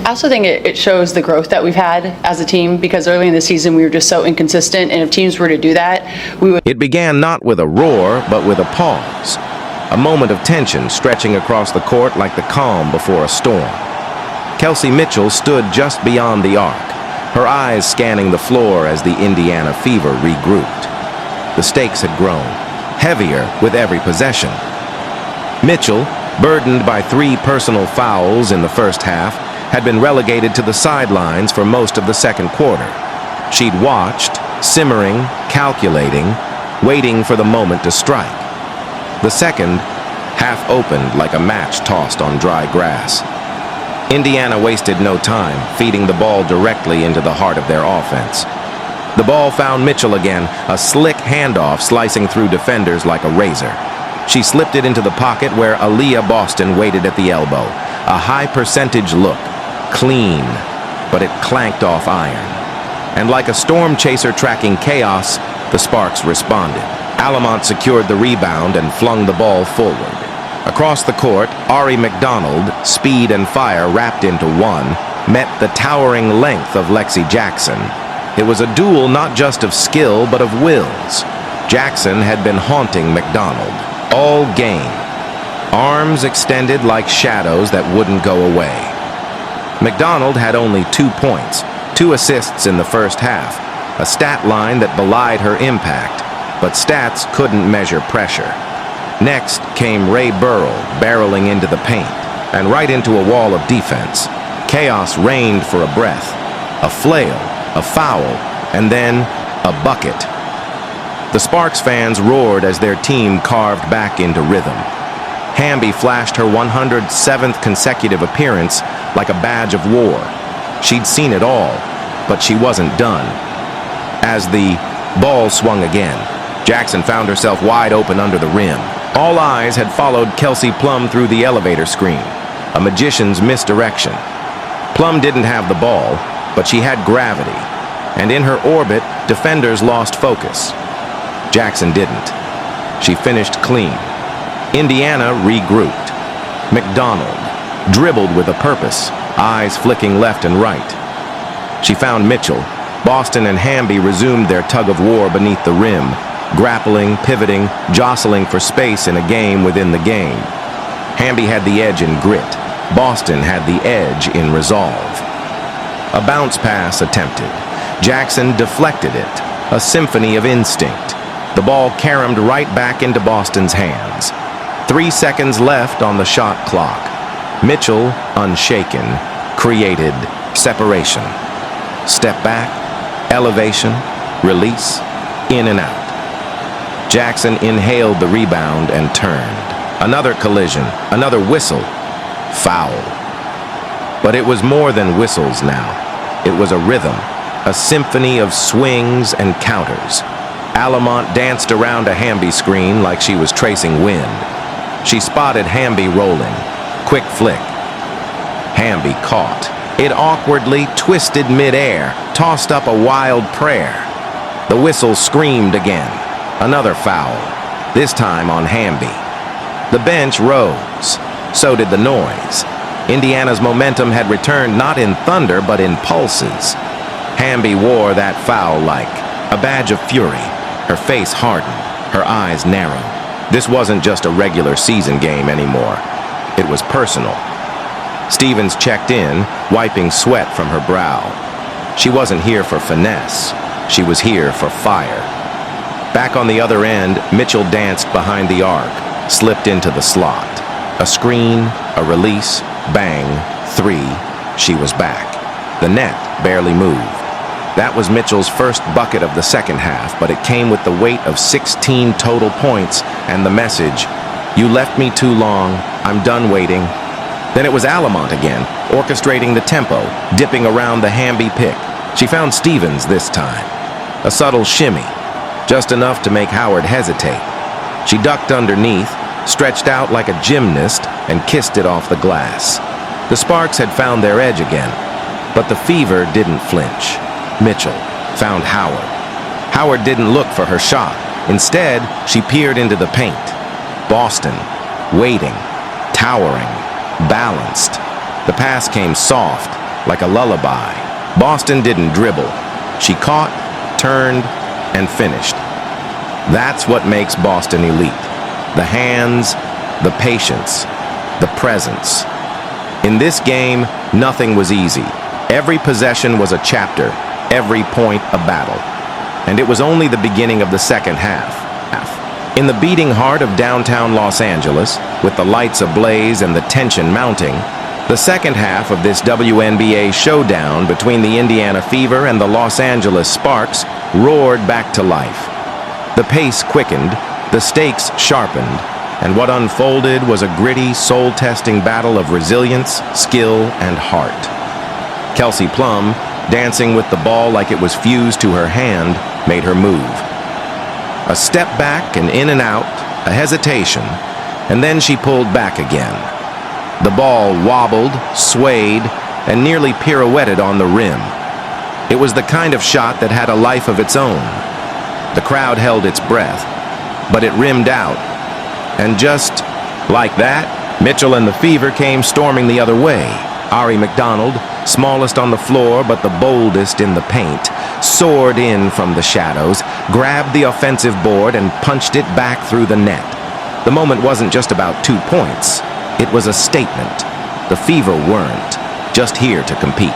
I also think it shows the growth that we've had as a team, because early in the season we were just so inconsistent, and if teams were to do that, we would. It began not with a roar, but with a pause. A moment of tension stretching across the court like the calm before a storm. Kelsey Mitchell stood just beyond the arc, her eyes scanning the floor as the Indiana Fever regrouped. The stakes had grown, heavier with every possession. Mitchell, burdened by 3 personal fouls in the first half, had been relegated to the sidelines for most of the second quarter. She'd watched, simmering, calculating, waiting for the moment to strike. The second half opened like a match tossed on dry grass. Indiana wasted no time, feeding the ball directly into the heart of their offense. The ball found Mitchell again, a slick handoff slicing through defenders like a razor. She slipped it into the pocket where Aaliyah Boston waited at the elbow. A high-percentage look, clean, but it clanked off iron. And like a storm chaser tracking chaos, the Sparks responded. Alamont secured the rebound and flung the ball forward. Across the court, Ari McDonald, speed and fire wrapped into one, met the towering length of Lexi Jackson. It was a duel not just of skill, but of wills. Jackson had been haunting McDonald all game, arms extended like shadows that wouldn't go away. McDonald had only 2 points, 2 assists in the first half, a stat line that belied her impact, but stats couldn't measure pressure. Next came Ray Burrell barreling into the paint and right into a wall of defense. Chaos reigned for a breath, a flail, a foul, and then a bucket. The Sparks fans roared as their team carved back into rhythm. Hamby flashed her 107th consecutive appearance like a badge of war. She'd seen it all, but she wasn't done. As the ball swung again, Jackson found herself wide open under the rim. All eyes had followed Kelsey Plum through the elevator screen, a magician's misdirection. Plum didn't have the ball, but she had gravity, and in her orbit, defenders lost focus. Jackson didn't. She finished clean. Indiana regrouped. McDonald dribbled with a purpose, eyes flicking left and right. She found Mitchell. Boston and Hamby resumed their tug-of-war beneath the rim, grappling, pivoting, jostling for space in a game within the game. Hamby had the edge in grit. Boston had the edge in resolve. A bounce pass attempted. Jackson deflected it, a symphony of instinct. The ball caromed right back into Boston's hands. 3 seconds left on the shot clock. Mitchell, unshaken, created separation. Step back, elevation, release, in and out. Jackson inhaled the rebound and turned. Another collision, another whistle. Foul. But it was more than whistles now. It was a rhythm, a symphony of swings and counters. Alamont danced around a Hamby screen like she was tracing wind. She spotted Hamby rolling. Quick flick. Hamby caught. It awkwardly twisted midair, tossed up a wild prayer. The whistle screamed again. Another foul, this time on Hamby. The bench rose. So did the noise. Indiana's momentum had returned not in thunder, but in pulses. Hamby wore that foul like a badge of fury. Her face hardened, her eyes narrowed. This wasn't just a regular season game anymore. It was personal. Stevens checked in, wiping sweat from her brow. She wasn't here for finesse. She was here for fire. Back on the other end, Mitchell danced behind the arc, slipped into the slot. A screen, a release, bang, 3. She was back. The net barely moved. That was Mitchell's first bucket of the second half, but it came with the weight of 16 total points and the message, "You left me too long, I'm done waiting." Then it was Alamont again, orchestrating the tempo, dipping around the Hamby pick. She found Stevens this time. A subtle shimmy, just enough to make Howard hesitate. She ducked underneath, stretched out like a gymnast, and kissed it off the glass. The Sparks had found their edge again, but the Fever didn't flinch. Mitchell found Howard. Howard didn't look for her shot. Instead, she peered into the paint. Boston, waiting, towering, balanced. The pass came soft, like a lullaby. Boston didn't dribble. She caught, turned, and finished. That's what makes Boston elite. The hands, the patience, the presence. In this game, nothing was easy. Every possession was a chapter, every point a battle. And it was only the beginning of the second half. In the beating heart of downtown Los Angeles, with the lights ablaze and the tension mounting, the second half of this WNBA showdown between the Indiana Fever and the Los Angeles Sparks roared back to life. The pace quickened, the stakes sharpened, and what unfolded was a gritty, soul-testing battle of resilience, skill, and heart. Kelsey Plum, dancing with the ball like it was fused to her hand, made her move. A step back and in and out, a hesitation, and then she pulled back again. The ball wobbled, swayed, and nearly pirouetted on the rim. It was the kind of shot that had a life of its own. The crowd held its breath, but it rimmed out. And just like that, Mitchell and the Fever came storming the other way. Ari McDonald, smallest on the floor but the boldest in the paint, soared in from the shadows, grabbed the offensive board, and punched it back through the net. The moment wasn't just about 2 points. It was a statement. The Fever weren't just here to compete.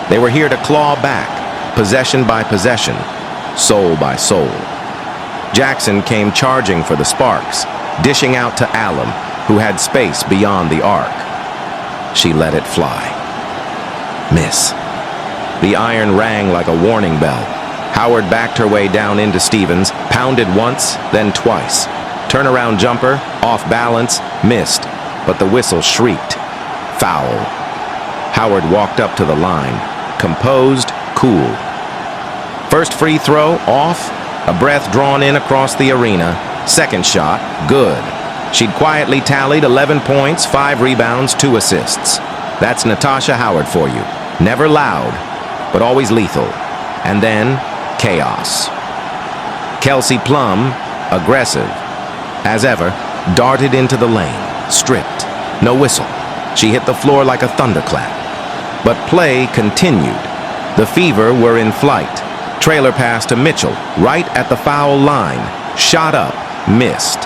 They were here to claw back, possession by possession, soul by soul. Jackson came charging for the Sparks, dishing out to Allen, who had space beyond the arc. She let it fly. Miss. The iron rang like a warning bell. Howard backed her way down into Stevens, pounded once, then twice. Turnaround jumper, off balance, missed, but the whistle shrieked. Foul. Howard walked up to the line, composed, cool. First free throw, off, a breath drawn in across the arena. Second shot, good. She'd quietly tallied 11 points, 5 rebounds, 2 assists. That's Natasha Howard for you. Never loud, but always lethal. And then, chaos. Kelsey Plum, aggressive, as ever, darted into the lane, stripped. No whistle. She hit the floor like a thunderclap. But play continued. The Fever were in flight. Trailer pass to Mitchell, right at the foul line. Shot up, missed.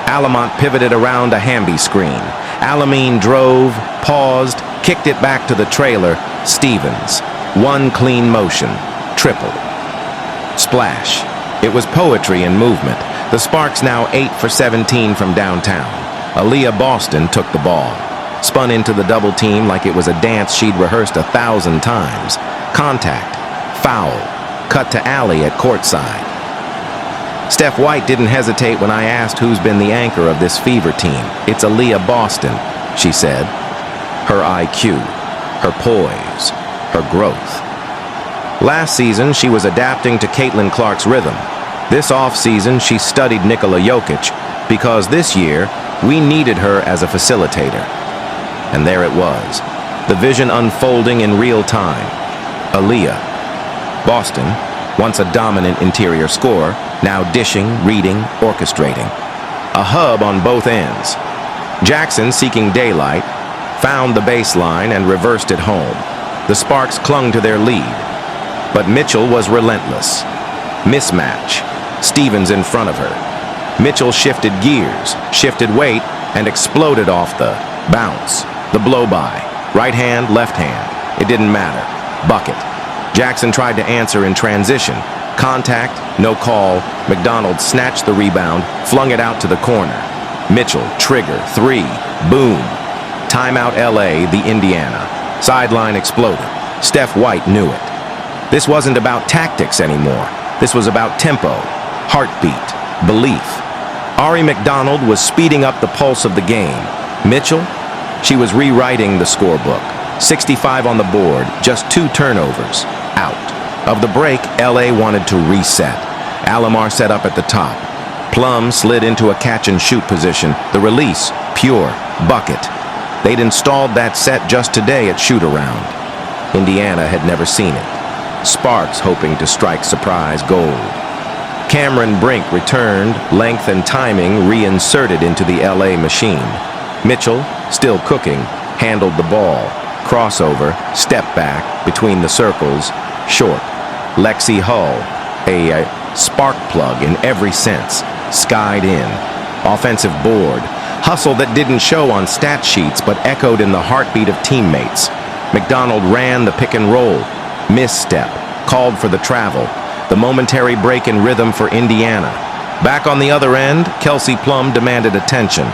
Alamont pivoted around a Hamby screen. Alamine drove, paused, kicked it back to the trailer. Stevens. One clean motion. Triple. Splash. It was poetry in movement. The Sparks now 8 for 17 from downtown. Aaliyah Boston took the ball. Spun into the double team like it was a dance she'd rehearsed 1,000 times. Contact. Foul. Cut to Allie at courtside. Steph White didn't hesitate when I asked who's been the anchor of this Fever team. It's Aaliyah Boston, she said. Her IQ, her poise, her growth. Last season, she was adapting to Caitlin Clark's rhythm. This offseason, she studied Nikola Jokic because this year, we needed her as a facilitator. And there it was, the vision unfolding in real time. Aaliyah. Boston, once a dominant interior scorer, now dishing, reading, orchestrating. A hub on both ends. Jackson, seeking daylight, found the baseline and reversed it home. The Sparks clung to their lead. But Mitchell was relentless. Mismatch. Stevens in front of her. Mitchell shifted gears, shifted weight, and exploded off the bounce. The blow-by. Right hand, left hand. It didn't matter. Bucket. Jackson tried to answer in transition. Contact, no call. McDonald snatched the rebound, flung it out to the corner. Mitchell, trigger, 3, boom. Timeout LA, the Indiana. Sideline exploded. Steph White knew it. This wasn't about tactics anymore. This was about tempo, heartbeat, belief. Ari McDonald was speeding up the pulse of the game. Mitchell, she was rewriting the scorebook. 65 on the board, just 2 turnovers. Out. Of the break, LA wanted to reset. Alomar set up at the top. Plum slid into a catch-and-shoot position. The release, pure, bucket. They'd installed that set just today at shoot-around. Indiana had never seen it. Sparks hoping to strike surprise gold. Cameron Brink returned, length and timing reinserted into the LA machine. Mitchell, still cooking, handled the ball. Crossover, step back, between the circles, short. Lexi Hull, a spark plug in every sense, skied in. Offensive board, hustle that didn't show on stat sheets but echoed in the heartbeat of teammates. McDonald ran the pick and roll, misstep, called for the travel, the momentary break in rhythm for Indiana. Back on the other end, Kelsey Plum demanded attention.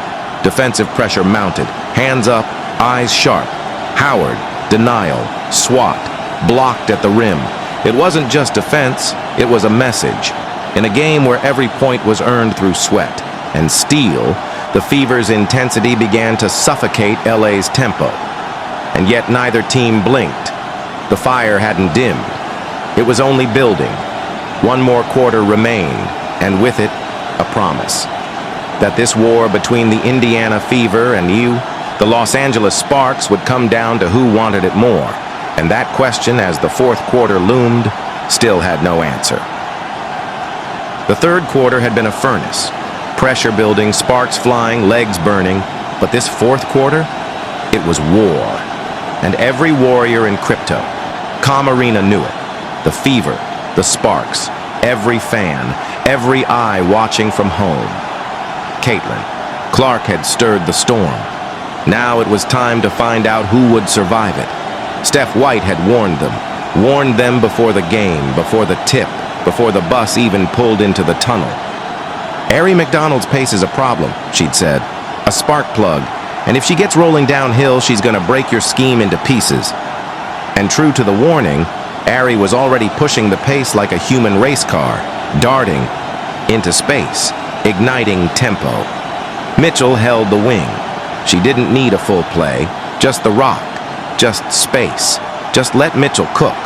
Defensive pressure mounted, hands up, eyes sharp. Howard, denial, swat, blocked at the rim. It wasn't just defense, it was a message. In a game where every point was earned through sweat and steel, the Fever's intensity began to suffocate LA's tempo. And yet neither team blinked. The fire hadn't dimmed. It was only building. One more quarter remained, and with it, a promise. That this war between the Indiana Fever and the Los Angeles Sparks, would come down to who wanted it more. And that question, as the fourth quarter loomed, still had no answer. The third quarter had been a furnace. Pressure building, sparks flying, legs burning. But this fourth quarter, it was war. And every warrior in crypto, Com Arena knew it. The Fever, the Sparks, every fan, every eye watching from home. Caitlin, Clark had stirred the storm. Now it was time to find out who would survive it. Steph White had warned them before the game, before the tip, before the bus even pulled into the tunnel. Arie McDonald's pace is a problem, she'd said. A spark plug, and if she gets rolling downhill, she's gonna break your scheme into pieces. And true to the warning, Arie was already pushing the pace like a human race car, darting into space, igniting tempo. Mitchell held the wing. She didn't need a full play, just the rock, just space, just let Mitchell cook.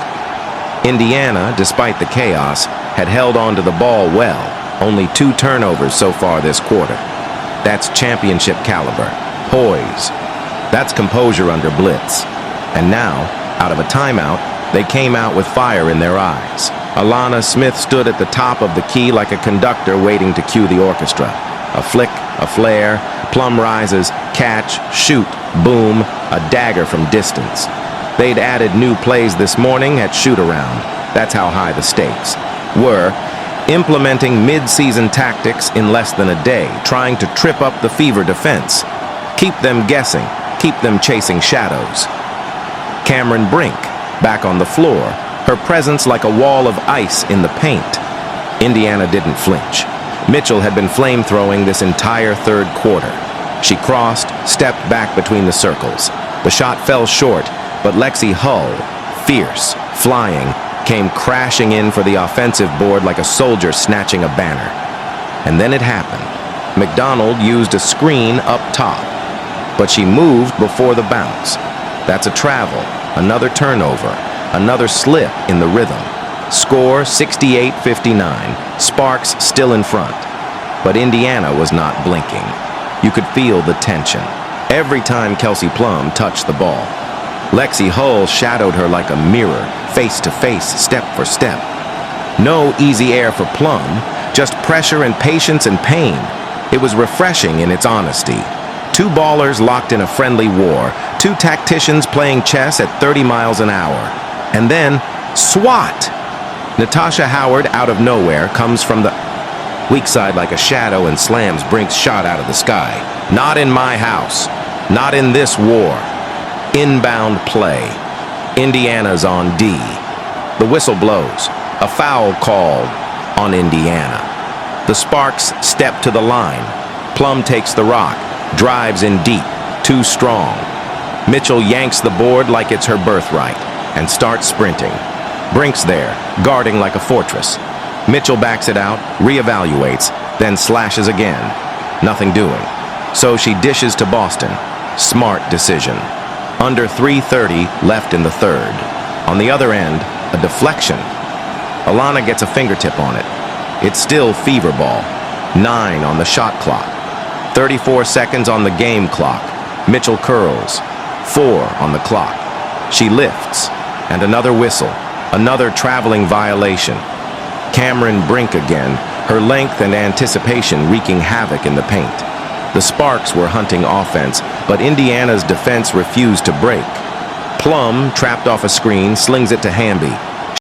Indiana, despite the chaos, had held on to the ball well, only 2 turnovers so far this quarter. That's championship caliber, poise. That's composure under blitz. And now, out of a timeout, they came out with fire in their eyes. Alana Smith stood at the top of the key like a conductor waiting to cue the orchestra. A flick, a flare, Plum rises, catch, shoot, boom, a dagger from distance. They'd added new plays this morning at shoot-around. That's how high the stakes were. Implementing mid-season tactics in less than a day, trying to trip up the Fever defense. Keep them guessing, keep them chasing shadows. Cameron Brink, back on the floor, her presence like a wall of ice in the paint. Indiana didn't flinch. Mitchell had been flame-throwing this entire third quarter. She crossed, stepped back between the circles. The shot fell short, but Lexi Hull, fierce, flying, came crashing in for the offensive board like a soldier snatching a banner. And then it happened. McDonald used a screen up top, but she moved before the bounce. That's a travel, another turnover, another slip in the rhythm. Score 68-59, Sparks still in front. But Indiana was not blinking. You could feel the tension every time Kelsey Plum touched the ball. Lexi Hull shadowed her like a mirror, face to face, step for step. No easy air for Plum, just pressure and patience and pain. It was refreshing in its honesty. 2 ballers locked in a friendly war, 2 tacticians playing chess at 30 miles an hour. And then, SWAT! Natasha Howard, out of nowhere, comes from the weak side like a shadow and slams Brink's shot out of the sky. Not in my house. Not in this war. Inbound play. Indiana's on D. The whistle blows. A foul called on Indiana. The Sparks step to the line. Plum takes the rock, drives in deep, too strong. Mitchell yanks the board like it's her birthright and starts sprinting. Brink's there, guarding like a fortress. Mitchell backs it out, reevaluates, then slashes again. Nothing doing. So she dishes to Boston. Smart decision. Under 3:30 left in the third. On the other end, a deflection. Alana gets a fingertip on it. It's still Fever ball. 9 on the shot clock. 34 seconds on the game clock. Mitchell curls. 4 on the clock. She lifts. And another whistle. Another traveling violation. Cameron Brink again, her length and anticipation wreaking havoc in the paint. The Sparks were hunting offense, but Indiana's defense refused to break. Plum, trapped off a screen, slings it to Hamby.